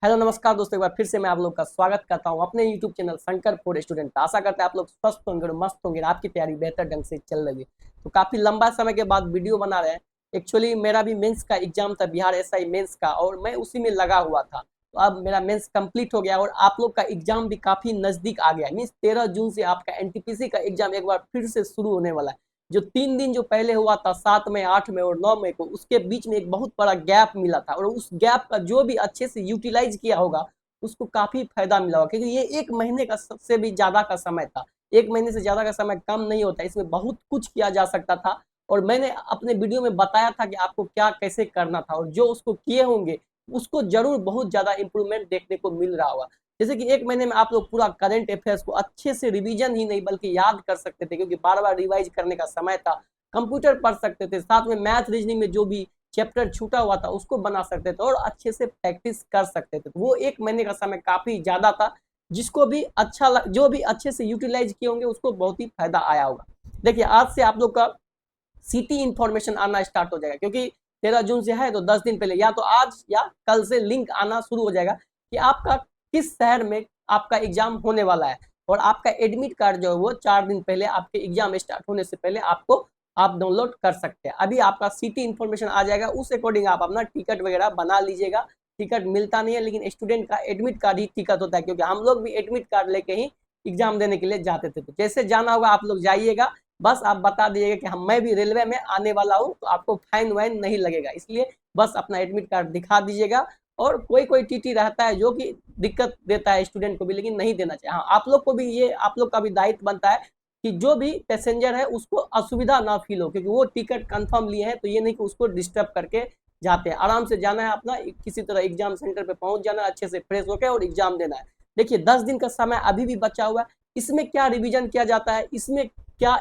Hello नमस्कार दोस्तों, एक बार फिर से मैं आप लोग का स्वागत करता हूं अपने YouTube channel Shankar food student. आशा करते हैं आप लोग स्वस्थ होंगे और मस्त होंगे, आपकी तैयारी बेहतर ढंग से चल रही है। तो काफी लंबा समय के बाद वीडियो बना रहे हैं। एक्चुअली मेरा भी मेंस का एग्जाम था, बिहार एसआई मेंस का, और मैं उसी में लगा हुआ था। तो अब मेरा मेंस कंप्लीट हो गया और आप लोग का एग्जाम भी काफी नजदीक आ गया। मीन्स 13 जून से आपका एनटीपीसी का एग्जाम एक बार फिर से शुरू होने वाला है। जो 3 दिन जो पहले हुआ था 7 मई, 8 मई और 9 मई को, उसके बीच में एक बहुत बड़ा गैप मिला था, और उस गैप का जो भी अच्छे से यूटिलाइज किया होगा उसको काफी फायदा मिला होगा, क्योंकि ये 1 महीने का सबसे भी ज्यादा का समय था। 1 महीने से ज्यादा का समय कम नहीं होता, इसमें बहुत कुछ किया जा सकता था। और मैंने अपने वीडियो में बताया था कि आपको क्या कैसे करना था, और जो उसको किए होंगे उसको जरूर बहुत ज्यादा इंप्रूवमेंट देखने को मिल रहा होगा। जैसे कि 1 महीने में आप लोग पूरा करंट अफेयर्स को अच्छे से रिवीजन ही नहीं बल्कि याद कर सकते थे, क्योंकि बार बार रिवाइज करने का समय था। कंप्यूटर पढ़ सकते थे, साथ में मैथ रीजनिंग में जो भी चैप्टर छूटा हुआ था उसको बना सकते थे और अच्छे से प्रैक्टिस कर सकते थे। तो वो 1 महीने का समय काफी ज्यादा था। जिसको भी जो भी अच्छे से यूटिलाइज किए होंगे उसको बहुत ही फायदा आया होगा। देखिए, आज से आप लोग का सिटी इंफॉर्मेशन आना स्टार्ट हो जाएगा, क्योंकि 13 जून से है तो 10 दिन पहले या तो आज या कल से लिंक आना शुरू हो जाएगा कि आपका किस शहर में आपका एग्जाम होने वाला है। और आपका एडमिट कार्ड जो है वो 4 दिन पहले आपके एग्जाम स्टार्ट होने से पहले आपको आप डाउनलोड कर सकते हैं। अभी आपका सिटी इंफॉर्मेशन आ जाएगा, उस अकॉर्डिंग आप अपना टिकट वगैरह बना लीजिएगा। टिकट मिलता नहीं है, लेकिन स्टूडेंट का एडमिट कार्ड ही टिकट होता है, क्योंकि हम लोग भी एडमिट कार्ड लेके ही एग्जाम देने के लिए जाते थे। तो जैसे जाना होगा आप लोग जाइएगा, बस आप बता दीजिएगा कि हम मैं भी रेलवे में आने वाला हूँ, तो आपको फाइन वाइन नहीं लगेगा। इसलिए बस अपना एडमिट कार्ड दिखा दीजिएगा। और कोई कोई टीटी रहता है जो कि दिक्कत देता है स्टूडेंट को भी, लेकिन नहीं देना चाहिए। हाँ, आप लोग को भी ये आप लोग का भी दायित्व बनता है कि जो भी पैसेंजर है उसको असुविधा ना फील हो, क्योंकि वो टिकट कंफर्म लिए हैं, तो ये नहीं कि उसको डिस्टर्ब करके जाते हैं। आराम से जाना है, अपना किसी तरह एग्जाम सेंटर पे पहुंच जाना है, अच्छे से फ्रेश होकर और एग्जाम देना है। देखिए, 10 दिन का समय अभी भी बचा हुआ है। इसमें क्या रिवीजन किया जाता है, इसमें क्या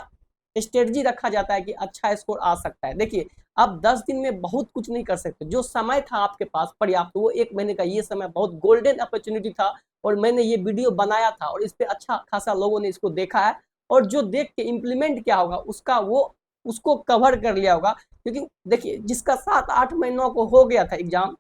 स्ट्रेटजी रखा जाता है कि अच्छा स्कोर आ सकता है। देखिए, आप 10 दिन में बहुत कुछ नहीं कर सकते। जो समय था आपके पास पर्याप्त, वो 1 महीने का ये समय बहुत गोल्डन अपॉर्चुनिटी था। और मैंने ये वीडियो बनाया था और इस पर अच्छा खासा लोगों ने इसको देखा है, और जो देख के इम्प्लीमेंट क्या होगा उसका वो उसको कवर कर लिया होगा। क्योंकि देखिए, जिसका 7-8 महीनों को हो गया था एग्जाम,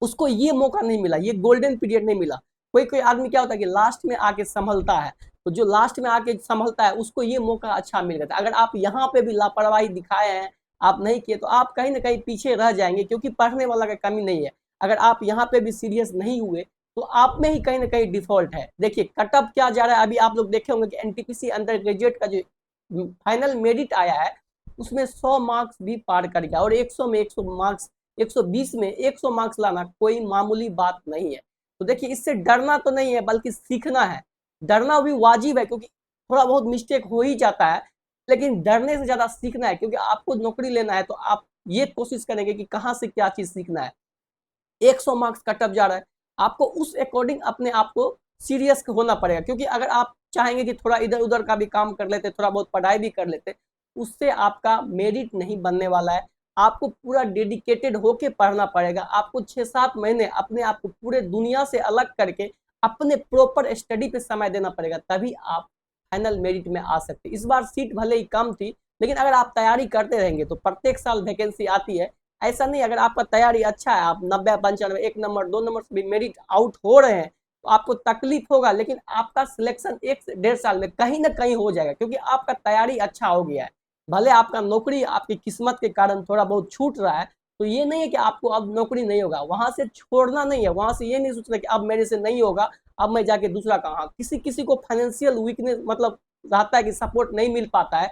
उसको ये मौका नहीं मिला, ये गोल्डन पीरियड नहीं मिला। कोई कोई आदमी क्या होता है कि लास्ट में आके संभलता है, तो जो लास्ट में आके संभलता है उसको ये मौका अच्छा मिल गया था। अगर आप यहाँ पे भी लापरवाही दिखाए हैं, आप नहीं किए, तो आप कहीं ना कहीं पीछे रह जाएंगे, क्योंकि पढ़ने वाला का कमी नहीं है। अगर आप यहाँ पे भी सीरियस नहीं हुए तो आप में ही कहीं ना कहीं डिफॉल्ट है। देखिए, कटअप क्या जा रहा है, अभी आप लोग देखे होंगे कि एनटीपीसी अंडर ग्रेजुएट का जो फाइनल मेरिट आया है उसमें 100 मार्क्स भी पार कर गया। और 100 में 100 मार्क्स, 120 में 100 मार्क्स लाना कोई मामूली बात नहीं है। तो देखिए, इससे डरना तो नहीं है बल्कि सीखना है। डरना भी वाजिब है, क्योंकि थोड़ा बहुत मिस्टेक हो ही जाता है, लेकिन डरने से ज्यादा सीखना है, क्योंकि आपको नौकरी लेना है तो आप ये कोशिश करेंगे कि कहाँ से क्या चीज सीखना है। 100 मार्क्स कटअप जा रहा है, आपको उस अकॉर्डिंग अपने आप को सीरियस होना पड़ेगा। क्योंकि अगर आप चाहेंगे कि थोड़ा इधर उधर का भी काम कर लेते, थोड़ा बहुत पढ़ाई भी कर लेते, उससे आपका मेरिट नहीं बनने वाला है। आपको पूरा डेडिकेटेड होके पढ़ना पड़ेगा। आपको 6-7 महीने अपने आप को पूरे दुनिया से अलग करके अपने प्रॉपर स्टडी पे समय देना पड़ेगा, तभी आप फाइनल मेरिट में आ सकते। इस बार सीट भले ही कम थी, लेकिन अगर आप तैयारी करते रहेंगे तो प्रत्येक साल वैकेंसी आती है। ऐसा नहीं, अगर आपका तैयारी अच्छा है, आप 90-95 1 नंबर 2 नंबर से भी मेरिट आउट हो रहे हैं, तो आपको तकलीफ होगा, लेकिन आपका सिलेक्शन 1 से 1.5 साल में कहीं ना कहीं हो जाएगा, क्योंकि आपका तैयारी अच्छा हो गया है। भले आपका नौकरी आपकी किस्मत के कारण थोड़ा बहुत छूट रहा है, तो ये नहीं है कि आपको अब नौकरी नहीं होगा। वहां से छोड़ना नहीं है, वहां से ये नहीं सोचना कि अब मेरे से नहीं होगा, अब मैं जाके दूसरा कहाँ। किसी किसी को फाइनेंशियल वीकनेस मतलब रहता है कि सपोर्ट नहीं मिल पाता है,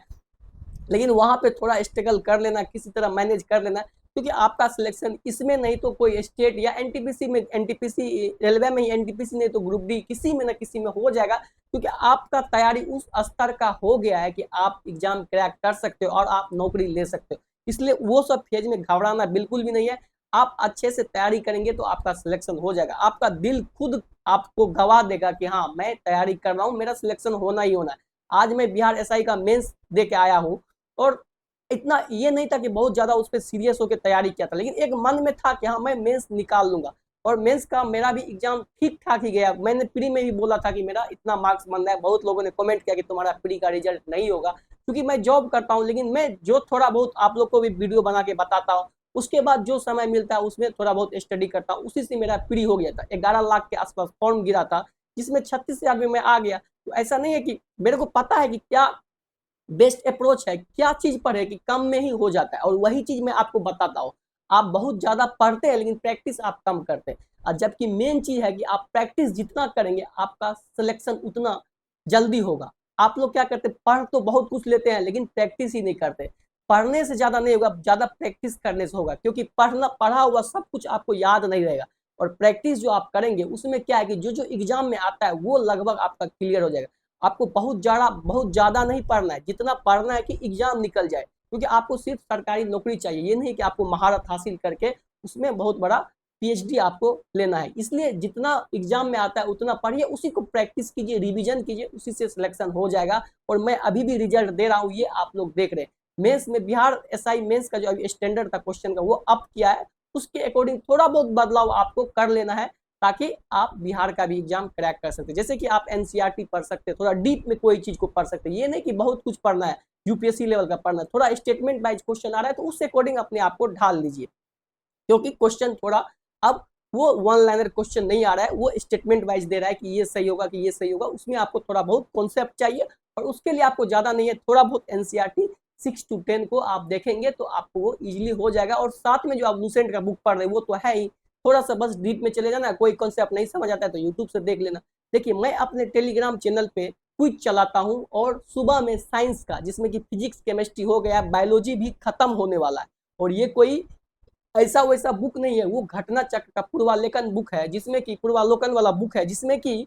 लेकिन वहां पे थोड़ा स्ट्रगल कर लेना, किसी तरह मैनेज कर लेना, क्योंकि आपका सिलेक्शन इसमें नहीं तो कोई स्टेट या एनटीपीसी में, एनटीपीसी रेलवे में ही, एनटीपीसी नहीं तो ग्रुप डी, किसी में ना किसी में हो जाएगा। क्योंकि आपका तैयारी उस स्तर का हो गया है कि आप एग्जाम क्रैक कर सकते हो और आप नौकरी ले सकते हो। इसलिए वो सब फेज में घबराना बिल्कुल भी नहीं है। आप अच्छे से तैयारी करेंगे तो आपका सिलेक्शन हो जाएगा। आपका दिल खुद आपको गवाह देगा कि हाँ, मैं तैयारी कर रहा हूँ, मेरा सिलेक्शन होना ही होना है। आज मैं बिहार एसआई का मेंस दे के आया हूँ, और इतना ये नहीं था कि बहुत ज्यादा उस पर सीरियस होकर तैयारी किया था, लेकिन एक मन में था कि हाँ, मैं मेंस निकाल लूंगा। और मेंस का मेरा भी एग्जाम ठीक ठाक ही गया। मैंने प्री में भी बोला था कि मेरा इतना मार्क्स बन रहा है। बहुत लोगों ने कमेंट किया कि तुम्हारा प्री का रिजल्ट नहीं होगा, क्योंकि मैं जॉब करता हूँ, लेकिन मैं जो थोड़ा बहुत आप लोग को भी वीडियो बना के बताता हूँ उसके बाद जो समय मिलता है उसमें थोड़ा बहुत स्टडी करता हूँ, उसी से मेरा फ्री हो गया था। 11 लाख के आसपास फॉर्म गिरा था, जिसमें 36,000 में मैं आ गया। तो ऐसा नहीं है कि मेरे को पता है कि क्या बेस्ट अप्रोच है, क्या चीज पढ़े कि कम में ही हो जाता है, और वही चीज मैं आपको बताता हूँ। आप बहुत ज्यादा पढ़ते हैं लेकिन प्रैक्टिस आप कम करते हैं, और जबकि मेन चीज है कि आप प्रैक्टिस जितना करेंगे आपका सिलेक्शन उतना जल्दी होगा। आप लोग क्या करते हैं, पढ़ तो बहुत कुछ लेते हैं लेकिन प्रैक्टिस ही नहीं करते। पढ़ने से ज्यादा नहीं होगा, ज्यादा प्रैक्टिस करने से होगा, क्योंकि पढ़ा हुआ सब कुछ आपको याद नहीं रहेगा। और प्रैक्टिस जो आप करेंगे उसमें क्या है कि जो जो एग्जाम में आता है वो लगभग आपका क्लियर हो जाएगा। आपको बहुत ज्यादा नहीं पढ़ना है, जितना पढ़ना है कि एग्जाम निकल जाए, क्योंकि आपको सिर्फ सरकारी नौकरी चाहिए, ये नहीं कि आपको महारत हासिल करके उसमें बहुत बड़ा पीएचडी आपको लेना है। इसलिए जितना एग्जाम में आता है उतना पढ़िए, उसी को प्रैक्टिस कीजिए, रिवीजन कीजिए, उसी से सिलेक्शन हो जाएगा। और मैं अभी भी रिजल्ट दे रहा हूँ, ये आप लोग देख रहे हैं। मेंस में बिहार एसआई मेंस का जो अभी स्टैंडर्ड था क्वेश्चन का वो अप किया है, उसके अकॉर्डिंग थोड़ा बहुत बदलाव आपको कर लेना है, ताकि आप बिहार का भी एग्जाम क्रैक कर सकते हैं। जैसे कि आप एनसीईआरटी पढ़ सकते हैं, थोड़ा डीप में कोई चीज को पढ़ सकते हैं, ये नहीं कि बहुत कुछ पढ़ना है, यूपीएससी लेवल का पढ़ना है, थोड़ा स्टेटमेंट वाइज क्वेश्चन आ रहा है तो उस अकॉर्डिंग अपने आप को ढाल लीजिए, क्योंकि क्वेश्चन थोड़ा अब वो वन लाइनर क्वेश्चन नहीं आ रहा है, वो स्टेटमेंट वाइज दे रहा है कि ये सही होगा कि ये सही होगा, उसमें आपको थोड़ा बहुत कॉन्सेप्ट चाहिए, और उसके लिए आपको ज्यादा नहीं है, थोड़ा बहुत एनसीईआरटी 6 to 10 को आप देखेंगे तो आपको वो इजीली हो जाएगा। और साथ में जो आप लूसेंट का बुक पढ़ रहे हैं वो तो है ही, थोड़ा सा बस डीप में चले जाना, कोई कॉन्सेप्ट नहीं समझ आता है तो यूट्यूब से देख लेना। देखिए मैं अपने टेलीग्राम चैनल पे क्विज चलाता हूँ, और सुबह में साइंस का, जिसमें कि फिजिक्स केमिस्ट्री हो गया, बायोलॉजी भी खत्म होने वाला है, और ये कोई ऐसा वैसा बुक नहीं है, वो घटना चक्र का पूर्वालेखन बुक है, जिसमें कि पूर्वालोकन वाला बुक है, जिसमें कि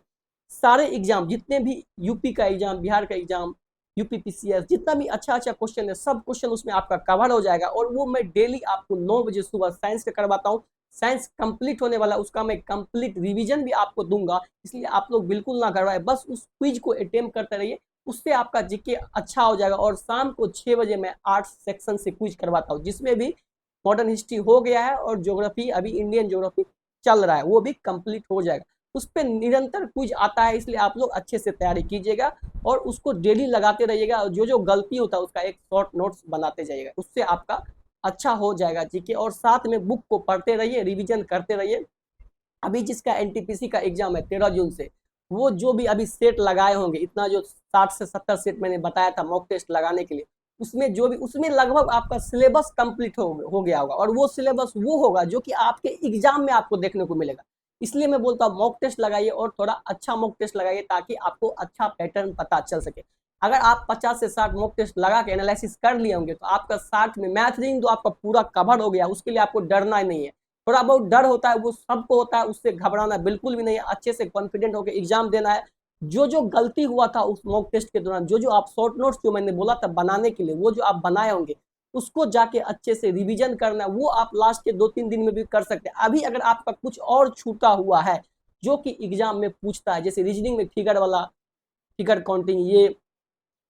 सारे एग्जाम, जितने भी यूपी का एग्जाम, बिहार का एग्जाम, यूपी पीसीएस, जितना भी अच्छा अच्छा क्वेश्चन है सब क्वेश्चन उसमें आपका कवर हो जाएगा। और वो मैं डेली आपको 9 बजे सुबह साइंस का करवाता हूँ। साइंस कंप्लीट होने वाला, उसका मैं कंप्लीट रिवीजन भी आपको दूंगा, इसलिए आप लोग बिल्कुल ना घबराए, बस उस क्विज को अटेम्प्ट करते रहिए, उससे आपका जीके अच्छा हो जाएगा। और शाम को 6 बजे मैं 8 सेक्शन से क्विज करवाता हूँ, जिसमें भी मॉडर्न हिस्ट्री हो गया है, और ज्योग्राफी अभी इंडियन ज्योग्राफी चल रहा है, वो भी कंप्लीट हो जाएगा। उस पर निरंतर क्विज आता है, इसलिए आप लोग अच्छे से तैयारी कीजिएगा और उसको डेली लगाते रहिएगा, और जो जो गलती होता है उसका एक शॉर्ट नोट्स बनाते जाइएगा, उससे आपका अच्छा हो जाएगा जीके। और साथ में बुक को पढ़ते रहिए, रिवीजन करते रहिए। अभी जिसका एनटीपीसी का एग्जाम है 13 जून से, वो जो भी अभी सेट लगाए होंगे, इतना जो 60 से 70 सेट मैंने बताया था मॉक टेस्ट लगाने के लिए, उसमें जो भी, उसमें लगभग आपका सिलेबस कंप्लीट हो गया होगा, और वो सिलेबस वो होगा जो कि आपके एग्जाम में आपको देखने को मिलेगा। इसलिए मैं बोलता हूँ मॉक टेस्ट लगाइए, और थोड़ा अच्छा मॉक टेस्ट लगाइए, ताकि आपको अच्छा पैटर्न पता चल सके। अगर आप 50 से 60 मॉक टेस्ट लगा के एनालिसिस कर लिए होंगे, तो आपका 60 में मैथ रीडिंग तो आपका पूरा कवर हो गया, उसके लिए आपको डरना ही नहीं है। थोड़ा बहुत डर होता है, वो सबको होता है, उससे घबराना बिल्कुल भी नहीं है, अच्छे से कॉन्फिडेंट होकर एग्जाम देना है। जो जो गलती हुआ था उस मॉक टेस्ट के दौरान, जो जो आप शॉर्ट नोट्स जो मैंने बोला था बनाने के लिए, वो जो आप बनाए होंगे उसको जाके अच्छे से रिवीजन करना है, वो आप लास्ट के 2-3 दिन में भी कर सकते हैं। अभी अगर आपका कुछ और छूटा हुआ है जो कि एग्जाम में पूछता है, जैसे रीजनिंग में फिगर वाला, फिगर काउंटिंग, ये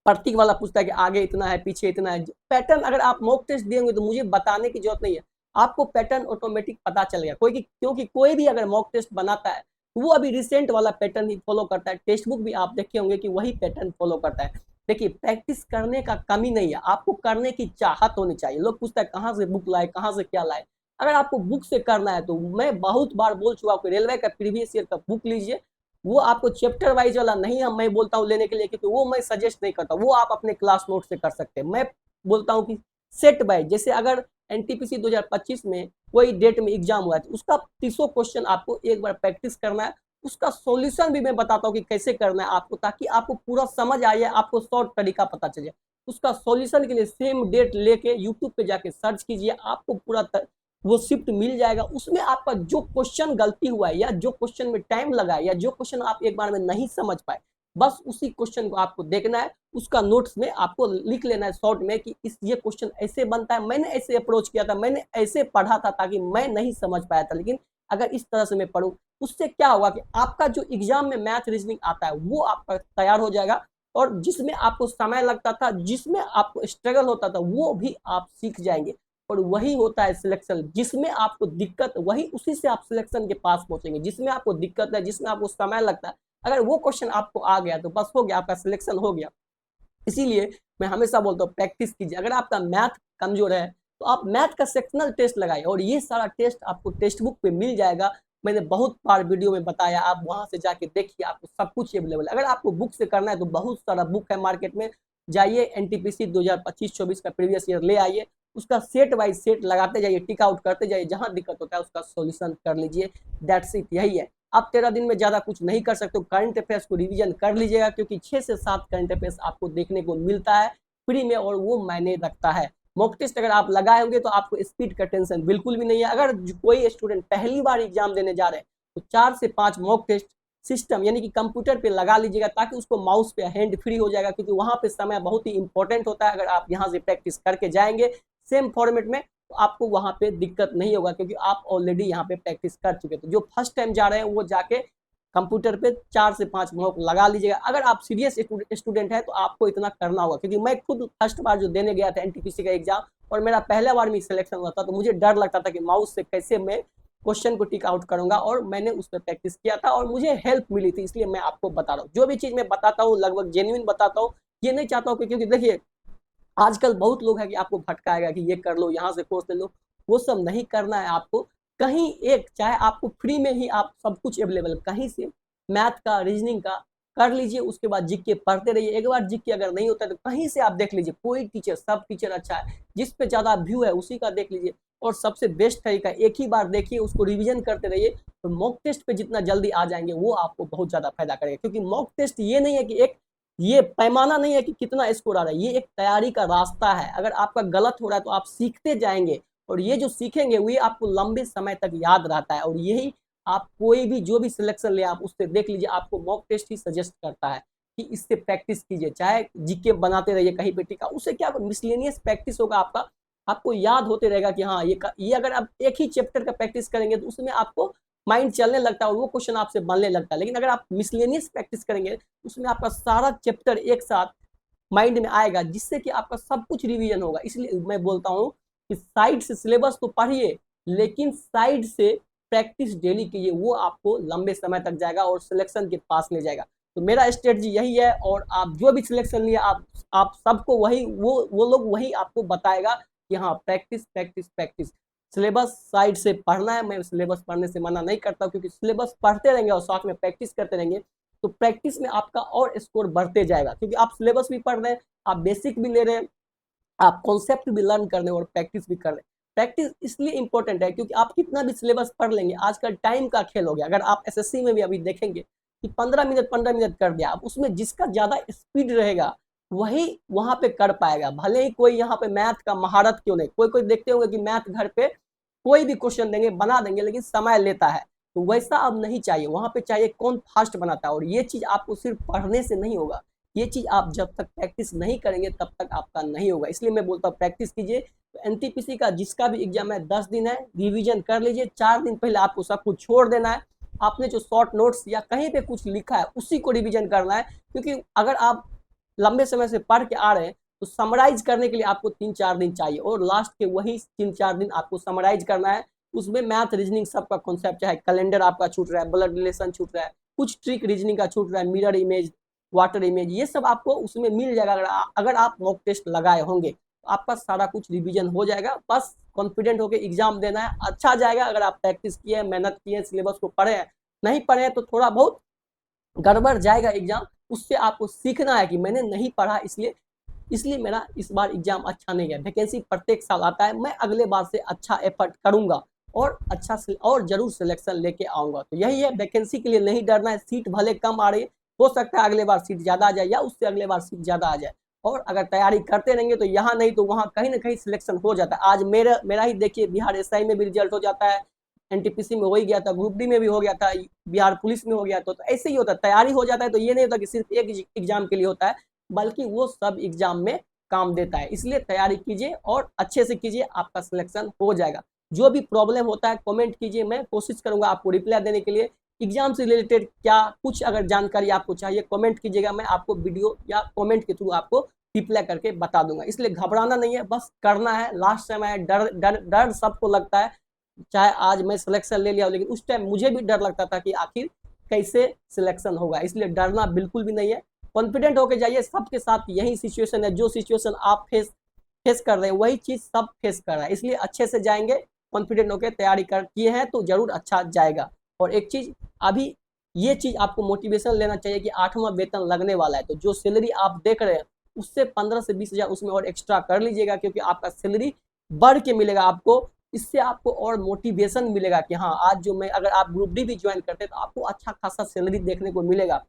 प्रतीक वाला पूछता है कि आगे इतना है पीछे इतना है, पैटर्न अगर आप मॉक टेस्ट देंगे तो मुझे बताने की जरूरत नहीं है, आपको पैटर्न ऑटोमेटिक पता चल गया। क्योंकि कोई भी अगर मॉक टेस्ट बनाता है तो वो अभी रिसेंट वाला पैटर्न ही फॉलो करता है, टेक्स्ट बुक भी आप देखे होंगे कि वही पैटर्न फॉलो करता है। देखिए प्रैक्टिस करने का कमी नहीं है, आपको करने की चाहत होनी चाहिए। लोग पूछता है कहाँ से बुक लाए, कहाँ से क्या लाए। अगर आपको बुक से करना है तो मैं बहुत बार बोल चुका हूँ, रेलवे का प्रीवियस ईयर का बुक लीजिए, वो आपको चैप्टर वाइज वाला नहीं है, मैं बोलता हूँ लेने के लिए, क्योंकि वो मैं सजेस्ट नहीं करता, वो आप अपने क्लास नोट से कर सकते हैं। मैं बोलता हूँ कि सेट वाइज, जैसे अगर एनटीपीसी 2025 में कोई डेट में एग्जाम हुआ है तो उसका 30 क्वेश्चन आपको एक बार प्रैक्टिस करना है, उसका सॉल्यूशन भी मैं बताता हूँ कि कैसे करना है आपको, ताकि आपको पूरा समझ आए, आपको शॉर्ट तरीका पता चले। उसका सॉल्यूशन के लिए सेम डेट लेके यूट्यूब पे जाके सर्च कीजिए, आपको पूरा वो शिफ्ट मिल जाएगा। उसमें आपका जो क्वेश्चन गलती हुआ है, या जो क्वेश्चन में टाइम लगा है, या जो क्वेश्चन आप एक बार में नहीं समझ पाए, बस उसी क्वेश्चन को आपको देखना है, उसका नोट्स में आपको लिख लेना है शॉर्ट में कि ये क्वेश्चन ऐसे बनता है, मैंने ऐसे अप्रोच किया था, मैंने ऐसे पढ़ा था, ताकि मैं नहीं समझ पाया था, लेकिन अगर इस तरह से मैं पढ़ूं, उससे क्या होगा कि आपका जो एग्जाम में मैथ रीजनिंग आता है वो आपका तैयार हो जाएगा, और जिसमें आपको समय लगता था, जिसमें आपको स्ट्रगल होता था, वो भी आप सीख जाएंगे। और वही होता है सिलेक्शन, जिसमें आपको दिक्कत, वही उसी से आप सिलेक्शन के पास पहुंचेंगे। जिसमें आपको दिक्कत है, जिसमें आपको समय लगता है, अगर वो क्वेश्चन आपको आ गया तो बस हो गया, आपका सिलेक्शन हो गया। इसीलिए मैं हमेशा बोलता हूँ प्रैक्टिस कीजिए। अगर आपका मैथ कमजोर है, तो आप मैथ का सेक्शनल टेस्ट लगाइए और ये सारा टेस्ट आपको टेक्स्ट बुक पे मिल जाएगा। मैंने बहुत बार वीडियो में बताया, आप वहां से जाके देखिए, आपको सब कुछ अवेलेबल है। अगर आपको बुक से करना है तो बहुत सारा बुक है मार्केट में, जाइए एनटीपीसी 2025-24 का प्रीवियस ईयर ले आइए, उसका सेट बाय सेट लगाते जाइए, टिक आउट करते जाइए, जहां दिक्कत होता है उसका सॉल्यूशन कर लीजिए। दैट्स इट, यही है। आप 13 दिन में ज्यादा कुछ नहीं कर सकते हो। करंट अफेयर्स को रिवीजन कर लीजिएगा, क्योंकि 6 से 7 करंट अफेयर्स आपको देखने को मिलता है फ्री में, और वो मायने रखता है। मॉक टेस्ट अगर आप लगाए होंगे तो आपको स्पीड का टेंशन बिल्कुल भी नहीं है। अगर कोई स्टूडेंट पहली बार एग्जाम देने जा रहे हैं तो 4 से 5 मॉक टेस्ट सिस्टम यानी कि कंप्यूटर पे लगा लीजिएगा, ताकि उसको माउस पे हैंड फ्री हो जाएगा, क्योंकि वहां पे समय बहुत ही इंपॉर्टेंट होता है। अगर आप यहाँ से प्रैक्टिस करके जाएंगे सेम फॉर्मेट में तो आपको वहां पे दिक्कत नहीं होगा, क्योंकि आप ऑलरेडी यहाँ पे प्रैक्टिस कर चुके। तो जो फर्स्ट टाइम जा रहे हैं वो जाके कंप्यूटर पे 4 से 5 मॉक लगा लीजिएगा। अगर आप सीरियस स्टूडेंट है तो आपको इतना करना होगा, क्योंकि मैं खुद फर्स्ट बार जो देने गया था एनटीपीसी का एग्जाम, और मेरा पहला बार में सिलेक्शन हुआ था, तो मुझे डर लगता था कि माउस से कैसे मैं क्वेश्चन को टिक आउट करूंगा, और मैंने उस पर प्रैक्टिस किया था और मुझे हेल्प मिली थी। इसलिए मैं आपको बता रहा हूँ, जो भी चीज मैं बताता हूँ लगभग जेन्युइन बताता हूँ। ये नहीं चाहता हूँ क्योंकि देखिए आजकल बहुत लोग हैं कि आपको भटकाएगा कि ये कर लो, यहाँ से कोर्स ले लो, वो सब नहीं करना है आपको। कहीं एक, चाहे आपको फ्री में ही आप सब कुछ अवेलेबल, कहीं से मैथ का, रीजनिंग का कर लीजिए, उसके बाद जीके पढ़ते रहिए। एक बार जीके अगर नहीं होता है तो कहीं से आप देख लीजिए, कोई टीचर, सब टीचर अच्छा है, जिस पे ज्यादा व्यू है उसी का देख लीजिए। और सबसे बेस्ट तरीका, एक ही बार देखिए, उसको रिवीजन करते रहिए, तो मॉक टेस्ट पे जितना जल्दी आ जाएंगे वो आपको बहुत ज्यादा फायदा करेगा। क्योंकि मॉक टेस्ट ये नहीं है कि एक, ये पैमाना नहीं है कि कितना स्कोर आ रहा है, ये एक तैयारी का रास्ता है। अगर आपका गलत हो रहा है तो आप सीखते जाएंगे, और ये जो सीखेंगे वही आपको लंबे समय तक याद रहता है। और यही आप कोई भी जो भी सिलेक्शन ले आप उससे देख लीजिए, आपको मॉक टेस्ट ही सजेस्ट करता है कि इससे प्रैक्टिस कीजिए। चाहे जीके बनाते रहिए कहीं पे टिका, उससे क्या मिसलेनियस प्रैक्टिस होगा आपका, आपको याद होते रहेगा कि हाँ ये अगर आप एक ही चैप्टर का प्रैक्टिस करेंगे तो उसमें आपको माइंड चलने लगता है और वो क्वेश्चन आपसे बनने लगता है। लेकिन अगर आप मिसलेनियस प्रैक्टिस करेंगे उसमें आपका सारा चैप्टर एक साथ माइंड में आएगा, जिससे कि आपका सब कुछ रिवीजन होगा। इसलिए मैं बोलता हूँ कि साइड से सिलेबस तो पढ़िए, लेकिन साइड से प्रैक्टिस डेली कीजिए, वो आपको लंबे समय तक जाएगा और सिलेक्शन के पास ले जाएगा। तो मेरा स्ट्रेटजी यही है, और आप जो भी सिलेक्शन लिए आप सबको वही, वो लोग वही आपको बताएगा कि हाँ practice practice practice. Syllabus side से पढ़ना है, मैं सिलेबस पढ़ने से मना नहीं करता, क्योंकि सिलेबस पढ़ते रहेंगे और साथ में प्रैक्टिस करते रहेंगे तो प्रैक्टिस में आपका और स्कोर बढ़ते जाएगा। क्योंकि आप सिलेबस भी पढ़ रहे हैं, आप बेसिक भी ले रहे हैं, आप कॉन्सेप्ट भी लर्न कर रहे हैं और प्रैक्टिस भी कर रहे हैं। प्रैक्टिस इसलिए इंपॉर्टेंट है क्योंकि आप कितना भी सिलेबस पढ़ लेंगे, आजकल टाइम का खेल हो गया। अगर आप एसएससी में भी अभी देखेंगे कि 15 मिनट कर दिया, आप उसमें जिसका ज्यादा स्पीड रहेगा वही वहां पे कर पाएगा। भले ही कोई यहाँ पे मैथ का महारत क्यों नहीं, कोई कोई देखते होंगे कि मैथ घर पे कोई भी क्वेश्चन देंगे बना देंगे, लेकिन समय लेता है, तो वैसा अब नहीं चाहिए। वहां पे चाहिए कौन फास्ट बनाता है, और ये चीज आपको सिर्फ पढ़ने से नहीं होगा, ये चीज आप जब तक प्रैक्टिस नहीं करेंगे तब तक आपका नहीं होगा। इसलिए मैं बोलता हूँ प्रैक्टिस कीजिए। तो एनटीपीसी का जिसका भी एग्जाम है 10 दिन है, रिवीजन कर लीजिए। 4 दिन पहले आपको सब कुछ छोड़ देना है, आपने जो शॉर्ट नोट्स या कहीं पे कुछ लिखा है उसी को रिवीजन करना है। क्योंकि अगर आप लंबे समय से पढ़ के आ रहे हैं तो समराइज करने के लिए आपको 3-4 दिन चाहिए, और लास्ट के वही 3-4 दिन आपको समराइज करना है। उसमें मैथ रीजनिंग सबका कॉन्सेप्ट, चाहे कैलेंडर आपका छूट रहा है, ब्लड रिलेशन छूट रहा है, कुछ ट्रिक रीजनिंग का छूट रहा है, मिरर इमेज, वाटर इमेज, ये सब आपको उसमें मिल जाएगा। अगर आप मॉक टेस्ट लगाए होंगे तो आपका सारा कुछ रिवीजन हो जाएगा। बस कॉन्फिडेंट होकर एग्जाम देना है, अच्छा जाएगा। अगर आप प्रैक्टिस किए, मेहनत किए, सिलेबस को पढ़े हैं, नहीं पढ़े हैं तो थोड़ा बहुत गड़बड़ जाएगा एग्जाम। उससे आपको सीखना है कि मैंने नहीं पढ़ा, इसलिए मेरा इस बार एग्जाम अच्छा नहीं गया। वैकेंसी प्रत्येक साल आता है, मैं अगले बार से अच्छा एफर्ट करूंगा और अच्छा और जरूर सिलेक्शन लेके आऊंगा। तो यही है, वैकेंसी के लिए नहीं डरना है। सीट भले कम आ रही है, हो सकता है अगले बार सीट ज्यादा आ जाए या उससे अगले बार सीट ज्यादा आ जाए, और अगर तैयारी करते रहेंगे तो यहाँ नहीं तो वहाँ कहीं ना कहीं सिलेक्शन हो जाता है। आज मेरा ही देखिए, बिहार एसआई में भी रिजल्ट हो जाता है, एनटीपीसी में हो ही गया था, ग्रुप डी में भी हो गया था, बिहार पुलिस में हो गया था। तो ऐसे ही होता है, तैयारी हो जाता है। तो ये नहीं होता कि सिर्फ एक एग्जाम के लिए होता है, बल्कि वो सब एग्जाम में काम देता है। इसलिए तैयारी कीजिए और अच्छे से कीजिए, आपका सिलेक्शन हो जाएगा। जो भी प्रॉब्लम होता है कमेंट कीजिए, मैं कोशिश करूंगा आपको रिप्लाई देने के लिए। एग्जाम से रिलेटेड क्या कुछ अगर जानकारी आपको चाहिए कमेंट कीजिएगा, मैं आपको वीडियो या कमेंट के थ्रू आपको रिप्लाई करके बता दूंगा। इसलिए घबराना नहीं है, बस करना है। लास्ट समय है, डर डर डर सबको लगता है। चाहे आज मैं सिलेक्शन ले लिया, लेकिन उस टाइम मुझे भी डर लगता था कि आखिर कैसे सिलेक्शन होगा। इसलिए डरना बिल्कुल भी नहीं है, कॉन्फिडेंट होकर जाइए। सबके साथ यही सिचुएशन है, जो सिचुएशन आप फेस फेस कर रहे हैं वही चीज सब फेस कर रहा है, इसलिए अच्छे से जाएंगे, कॉन्फिडेंट होकर तैयारी कर किए हैं तो जरूर अच्छा जाएगा। और एक चीज अभी ये चीज आपको मोटिवेशन लेना चाहिए कि 8वां वेतन लगने वाला है, तो जो सैलरी आप देख रहे हैं उससे 15 से 20 हजार उसमें और एक्स्ट्रा कर लीजिएगा, क्योंकि आपका सैलरी बढ़ के मिलेगा आपको। इससे आपको और मोटिवेशन मिलेगा कि हाँ आज जो मैं, अगर आप ग्रुप डी भी ज्वाइन करते हैं तो आपको अच्छा खासा सैलरी देखने को मिलेगा।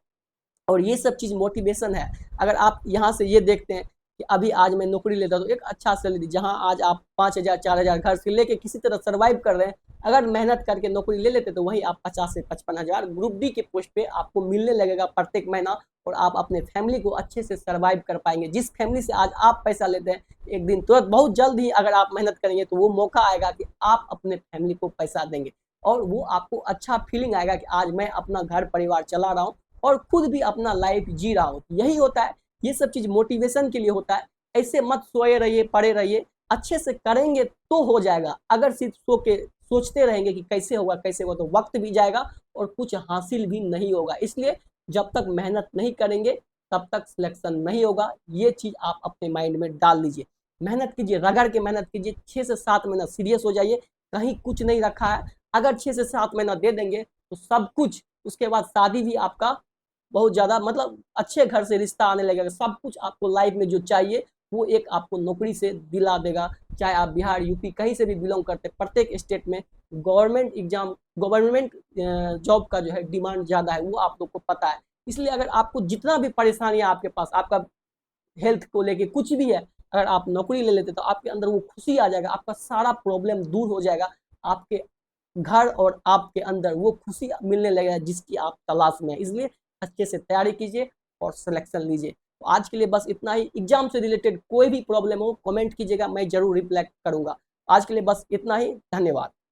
और ये सब चीज़ मोटिवेशन है। अगर आप यहाँ से ये देखते हैं कि अभी आज मैं नौकरी लेता हूँ तो एक अच्छा सैलरी, जहाँ आज आप 5 हजार 4 हजार घर से लेके किसी तरह सर्वाइव कर रहे हैं, अगर मेहनत करके नौकरी ले लेते तो वही आप 50 से 55 हजार ग्रुप डी के पोस्ट पे आपको मिलने लगेगा प्रत्येक महीना, और आप अपने फैमिली को अच्छे से सर्वाइव कर पाएंगे। जिस फैमिली से आज आप पैसा लेते हैं, एक दिन तुरंत बहुत जल्द ही अगर आप मेहनत करेंगे तो वो मौका आएगा कि आप अपने फैमिली को पैसा देंगे, और वो आपको अच्छा फीलिंग आएगा कि आज मैं अपना घर परिवार चला रहा हूँ और खुद भी अपना लाइफ जी रहा हूँ। यही होता है, ये सब चीज मोटिवेशन के लिए होता है। ऐसे मत सोए रहिए, पड़े रहिए, अच्छे से करेंगे तो हो जाएगा। अगर सिर्फ सो के सोचते रहेंगे कि कैसे होगा कैसे होगा, तो वक्त भी जाएगा और कुछ हासिल भी नहीं होगा। इसलिए जब तक मेहनत नहीं करेंगे तब तक सिलेक्शन नहीं होगा, ये चीज आप अपने माइंड में डाल लीजिए। मेहनत कीजिए, रगड़ के मेहनत कीजिए, 6 से 7 महीना सीरियस हो जाइए, कहीं कुछ नहीं रखा है। अगर 6 से 7 महीना दे देंगे तो सब कुछ, उसके बाद शादी भी आपका बहुत ज़्यादा, मतलब अच्छे घर से रिश्ता आने लगेगा, सब कुछ आपको लाइफ में जो चाहिए वो एक आपको नौकरी से दिला देगा। चाहे आप बिहार यूपी कहीं से भी बिलोंग करते हैं, प्रत्येक स्टेट में गवर्नमेंट एग्जाम, गवर्नमेंट जॉब का जो है डिमांड ज़्यादा है, वो आप लोग को पता है। इसलिए अगर आपको जितना भी परेशानियाँ आपके पास, आपका हेल्थ को लेके कुछ भी है, अगर आप नौकरी ले लेते तो आपके अंदर वो खुशी आ जाएगा, आपका सारा प्रॉब्लम दूर हो जाएगा, आपके घर और आपके अंदर वो खुशी मिलने लगेगा जिसकी आप तलाश में है। इसलिए अच्छे से तैयारी कीजिए और सिलेक्शन लीजिए। तो आज के लिए बस इतना ही। एग्जाम से रिलेटेड कोई भी प्रॉब्लम हो कमेंट कीजिएगा, मैं जरूर रिप्लाई करूंगा। आज के लिए बस इतना ही, धन्यवाद।